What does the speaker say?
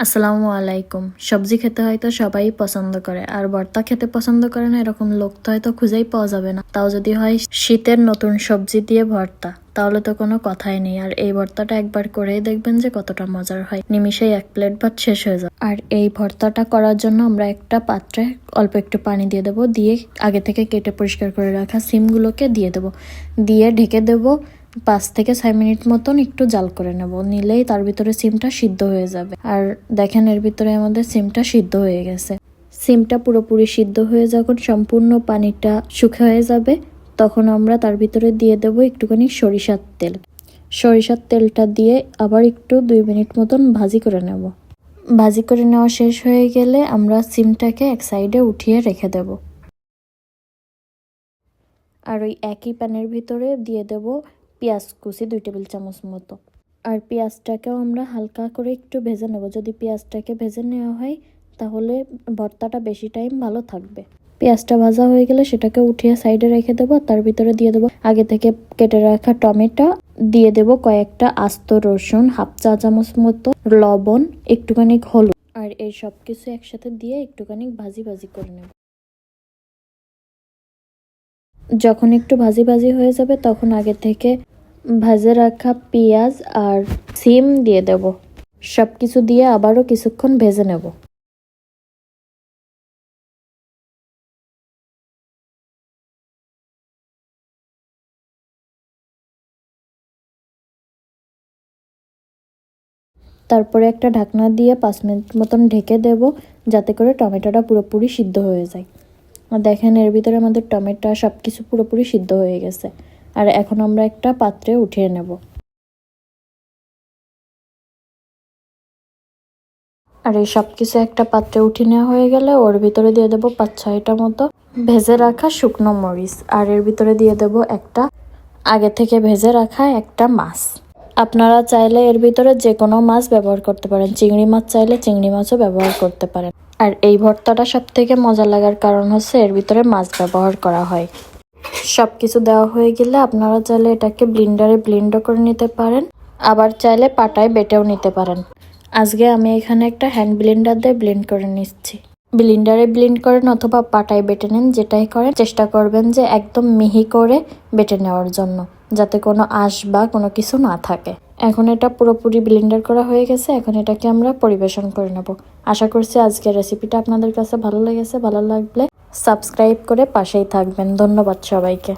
আসসালামু আলাইকুম। সবজি খেতে হয়তো সবাই পছন্দ করে, আর ভর্তা খেতে পছন্দ করে না এরকম লোক তো হয়তো খুঁজেই পাওয়া যাবে না। তাও যদি হয় শীতের নতুন সবজি দিয়ে ভর্তা, তাহলে তো কোনো কথাই নেই। আর এই ভর্তাটা একবার করেই দেখবেন যে কতটা মজার হয়, নিমিশেই 1 প্লেট ভাত শেষ হয়ে যায়। আর এই ভর্তাটা করার জন্য আমরা একটা পাত্রে অল্প একটু পানি দিয়ে দেবো, দিয়ে আগে থেকে কেটে পরিষ্কার করে রাখা সিমগুলোকে দিয়ে দেবো, দিয়ে ঢেকে দেবো 5 থেকে 6 মিনিট মতন একটু জাল করে নেব। নিলেই তার ভিতরে সিমটা সিদ্ধ হয়ে যাবে। আর দেখেন এর ভিতরে আমাদের সিমটা সিদ্ধ হয়ে গেছে। সিমটা পুরোপুরি সিদ্ধ হয়ে যখন সম্পূর্ণ পানিটা শুকিয়ে হয়ে যাবে, তখন আমরা তার ভিতরে দিয়ে দেব একটুখানি সরিষার তেল। সরিষার তেলটা দিয়ে আবার একটু 2 মিনিট মতন ভাজি করে নেব। ভাজি করে নেওয়া শেষ হয়ে গেলে আমরা সিমটাকে এক সাইডে উঠিয়ে রেখে দেব। আর ওই একই প্যানের ভিতরে দিয়ে দেব পেঁয়াজ কুচি 2 টেবিল চামচ মতো। আর পেঁয়াজটাকেও আমরা হালকা করে একটু ভেজে নেব। যদি পেঁয়াজটাকে ভেজে নেওয়া হয় তাহলে ভর্তাটা বেশি টাইম ভালো থাকবে। পেঁয়াজটা ভাজা হয়ে গেলে সেটাকে উঠিয়ে সাইডে রেখে দেবো। তার ভিতরে দিয়ে দেবো আগে থেকে কেটে রাখা টমেটো, দিয়ে দেব কয়েকটা আস্ত রসুন, 1/2 চা চামচ মতো লবণ, একটুখানি হলুদ। আর এই সব কিছু একসাথে দিয়ে একটুখানি ভাজি করে নেব। যখন একটু ভাজি হয়ে যাবে তখন আগে থেকে ভাজে রাখা পেঁয়াজ আর সিম দিয়ে দেব। সব কিছু দিয়ে আবারও কিছুক্ষণ ভেজে নেব। তারপরে একটা ঢাকনা দিয়ে 5 মিনিট মতন ঢেকে দেব, যাতে করে টমেটোটা পুরোপুরি সিদ্ধ হয়ে যায়। আর দেখেন এর ভিতরে আমাদের টমেটো সব কিছু পুরোপুরি সিদ্ধ হয়ে গেছে। আর এখন আমরা একটা পাত্রে উঠিয়ে নেব। আর এই সব কিছু একটা পাত্রে উঠিয়ে নেওয়া হয়ে গেলে ওর ভিতরে দিয়ে দেবো 5-6টা মতো ভেজে রাখা শুকনো মরিচ। আর এর ভিতরে দিয়ে দেব একটা আগে থেকে ভেজে রাখা একটা মাছ। আপনারা চাইলে এর ভিতরে যে কোনো মাছ ব্যবহার করতে পারেন। চিংড়ি মাছ চাইলে চিংড়ি মাছও ব্যবহার করতে পারেন। আর এই ভর্তাটা সব থেকে মজা লাগার কারণ হচ্ছে এর ভিতরে মাছ ব্যবহার করা হয়। সব কিছু দেওয়া হয়ে গেলে আপনারা চাইলে এটাকে ব্লেন্ডারে ব্লেন্ডও করে নিতে পারেন, আবার চাইলে পাটায় বেটেও নিতে পারেন। আজকে আমি এখানে একটা হ্যান্ড ব্লেন্ডার দিয়ে ব্লেন্ড করে নিচ্ছি। ব্লেন্ডারে ব্লেন্ড করেন অথবা পাটায় বেটে নিন, যেটাই করেন চেষ্টা করবেন যে একদম মিহি করে বেটে নেওয়ার জন্য, যাতে কোনো আঁশ বা কোনো কিছু না থাকে। এখন এটা পুরোপুরি ব্লেন্ডার করা হয়ে গেছে। এখন এটাকে আমরা পরিবেশন করে নেব। আশা করছি আজকের রেসিপিটা আপনাদের কাছে ভালো লেগেছে। ভালো লাগলে সাবস্ক্রাইব করে পাশেই থাকবেন। ধন্যবাদ সবাইকে।